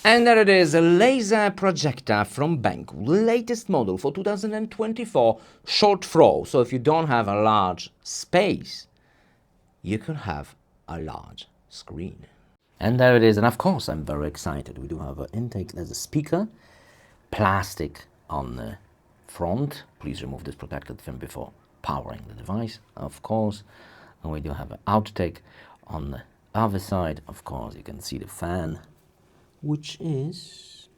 And there it is, a laser projector from BenQ, latest model for 2024, short throw. So if you don't have a large space, you can have a large screen. And there it is, and of course I'm very excited. We do have an intake, there's a speaker, plastic on the front. Please remove this protected film before powering the device, of course. And we do have an outtake on the other side. Of course, you can see the fan, which is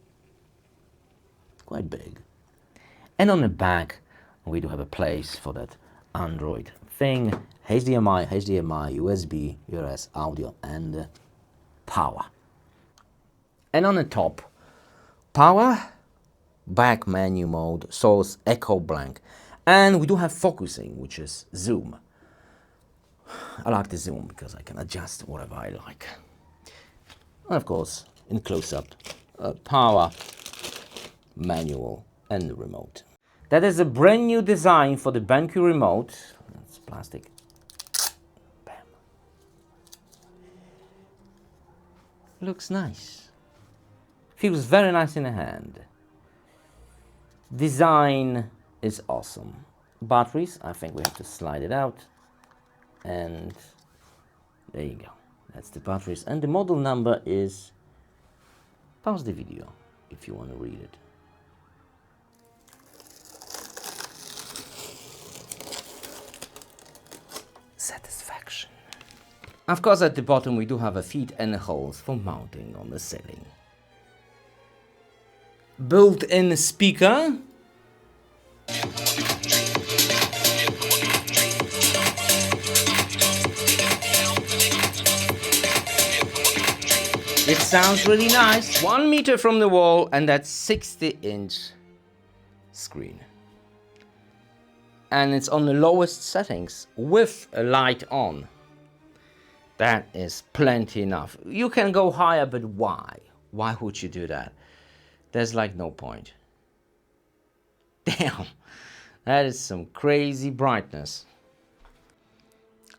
quite big. And on the back, we do have a place for that Android thing, HDMI, USB, US audio, and power. And on the top, power, back menu mode, source, echo blank. And we do have focusing, which is zoom. I like the zoom because I can adjust whatever I like. And of course, in close-up, power, manual, and the remote. That is a brand new design for the BenQ remote. It's plastic. Bam. Looks nice. Feels very nice in the hand. Design is awesome. Batteries, I think we have to slide it out. And there you go. That's the batteries. And the model number is... Pause the video if you want to read it. Satisfaction. Of course, at the bottom we do have a feet and holes for mounting on the ceiling. Built-in speaker. It sounds really nice. 1 meter from the wall, and that's 60-inch screen. And it's on the lowest settings with a light on. That is plenty enough. You can go higher, but why? Why would you do that? There's like no point. Damn, that is some crazy brightness.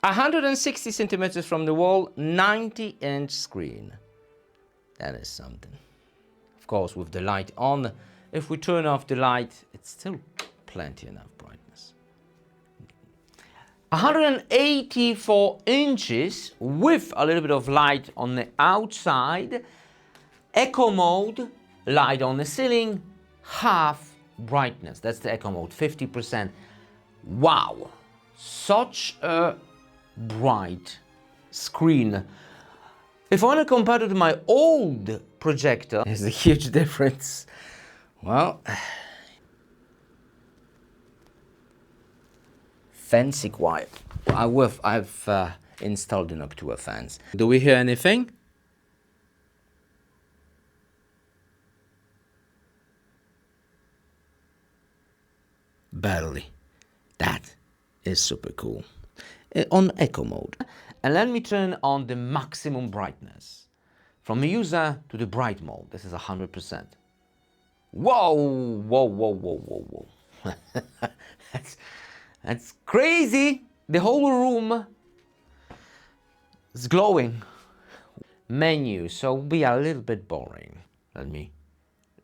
160 centimeters from the wall, 90-inch screen. That is something. Of course, with the light on, if we turn off the light, it's still plenty enough brightness. 184 inches with a little bit of light on the outside. Echo mode, light on the ceiling, half brightness. That's the echo mode, 50%. Wow, such a bright screen. If I want to compare it to my old projector, there's a huge difference. Well, fancy quiet. I've installed the Noctua fans. Do we hear anything? Barely. That is super cool. On echo mode. And let me turn on the maximum brightness. From the user to the bright mode. This is 100%. Whoa, whoa, whoa, whoa, whoa, whoa. That's crazy. The whole room is glowing. Menu, so be a little bit boring. Let me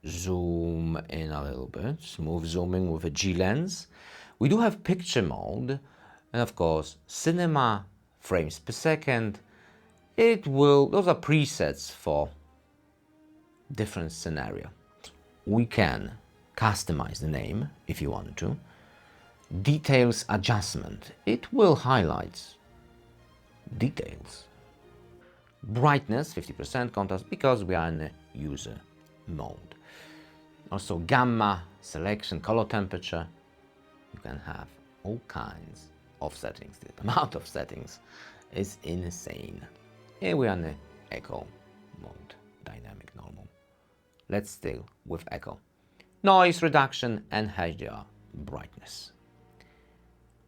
zoom in a little bit. Smooth zooming with a G lens. We do have picture mode. And of course, cinema frames per second. Those are presets for different scenario. We can customize the name if you wanted to. Details adjustment. It will highlight details. Brightness, 50% contrast, because we are in the user mode. Also gamma, selection, color temperature. You can have all kinds of settings. The amount of settings is insane. Here we are in the echo mode, dynamic normal. Let's still with echo. Noise reduction and HDR brightness.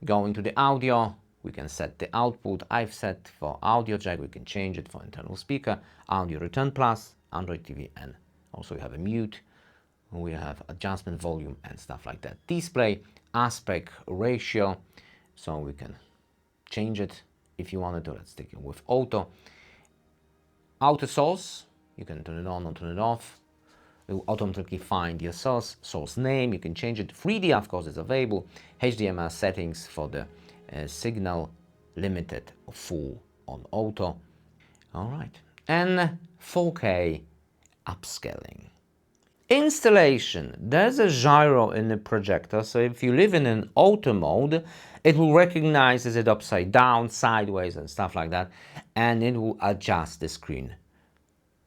Going to the audio, we can set the output. I've set for audio jack, we can change it for internal speaker, audio return plus, Android TV, and also we have a mute. We have adjustment volume and stuff like that. Display aspect ratio, so we can change it if you want to do it. Let's stick it with auto. Auto source, You can turn it on or turn it off. It will automatically find your source name. You can change it. 3D, of course, is available. HDMI settings for the signal, limited or full on auto. All right. And 4K upscaling. Installation. There's a gyro in the projector, so if you live in an auto mode, it will recognize it upside down, sideways and stuff like that, and it will adjust the screen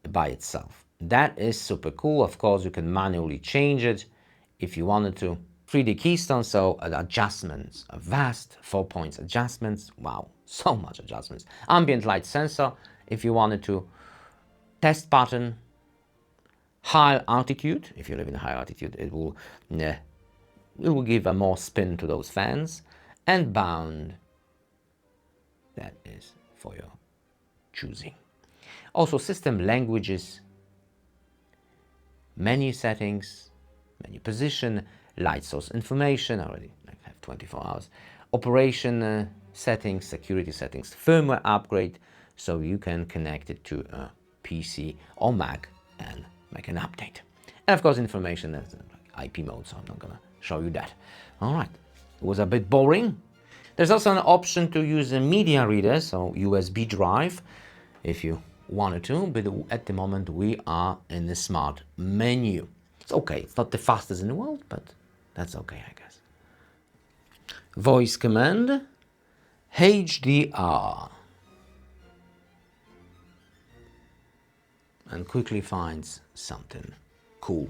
by itself. That is super cool. Of course, you can manually change it if you wanted to. 3D keystone, so adjustments, a vast 4 points adjustments. Wow, so much adjustments. Ambient light sensor, if you wanted to. Test button. High altitude, if you live in high altitude, it will give a more spin to those fans. And bound, that is for your choosing. Also system languages, menu settings, menu position, light source information, already I have 24 hours, operation settings, security settings, firmware upgrade, so you can connect it to a PC or Mac and make an update. And of course information, that's like IP mode, so I'm not gonna show you that. All right, it was a bit boring. There's also an option to use a media reader, so USB drive, if you wanted to, but at the moment we are in the smart menu. It's okay, it's not the fastest in the world, but that's okay, I guess. Voice command, HDR. And quickly finds something cool.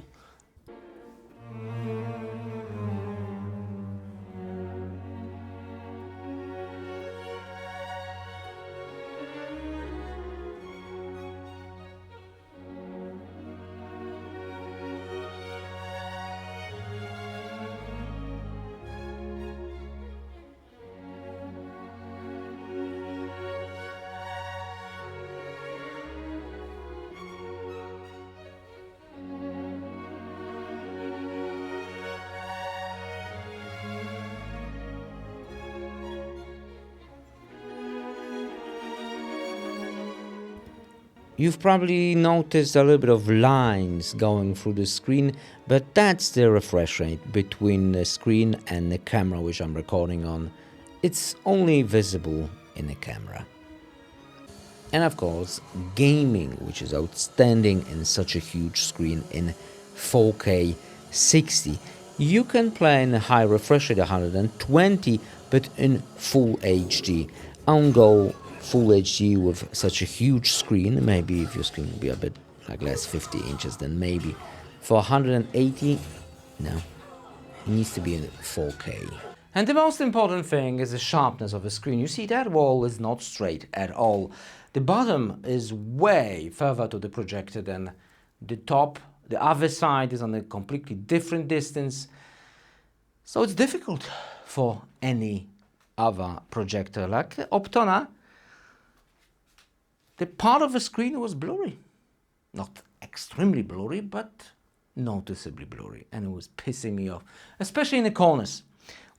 You've probably noticed a little bit of lines going through the screen, but that's the refresh rate between the screen and the camera which I'm recording on. It's only visible in the camera. And of course, gaming, which is outstanding in such a huge screen in 4K 60. You can play in a high refresh rate 120, but in full HD. On go full HD with such a huge screen, maybe if your screen will be a bit like less 50 inches, then maybe. For 180, no, it needs to be in 4K. And the most important thing is the sharpness of the screen. You see that wall is not straight at all. The bottom is way further to the projector than the top. The other side is on a completely different distance. So it's difficult for any other projector. Like Optona, the part of the screen was blurry. Not extremely blurry, but noticeably blurry. And it was pissing me off, especially in the corners.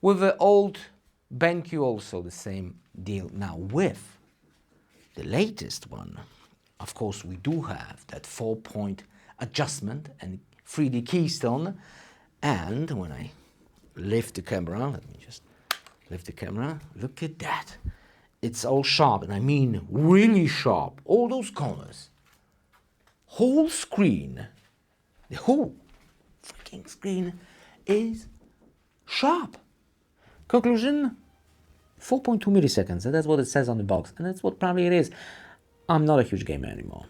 With the old BenQ also the same deal. Now with the latest one, of course we do have that 4-point adjustment and 3D keystone. And when I lift the camera, let me just lift the camera, look at that. It's all sharp, and I mean really sharp. All those corners. Whole screen, the whole freaking screen is sharp. Conclusion, 4.2 milliseconds, and that's what it says on the box, and that's what probably it is. I'm not a huge gamer anymore,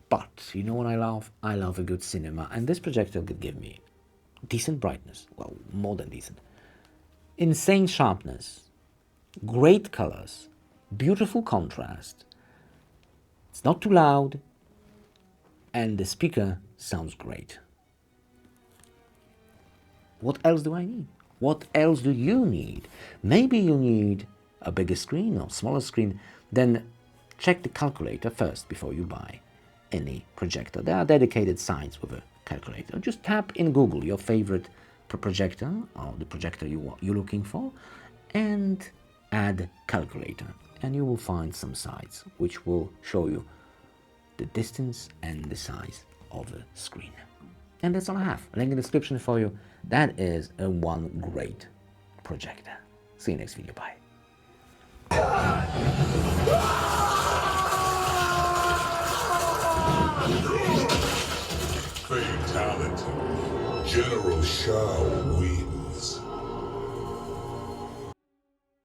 but you know what I love? I love a good cinema, and this projector could give me decent brightness, well, more than decent, insane sharpness, great colors, beautiful contrast, it's not too loud, and the speaker sounds great. What else do I need? What else do you need? Maybe you need a bigger screen or smaller screen. Then check the calculator first before you buy any projector. There are dedicated sites with a calculator. Just tap in Google your favorite projector or the projector you're looking for and add calculator. And you will find some sites which will show you the distance and the size of the screen. And that's all I have. Link in the description for you. That is a one great projector. See you next video. Bye. Fatality. General Shao, we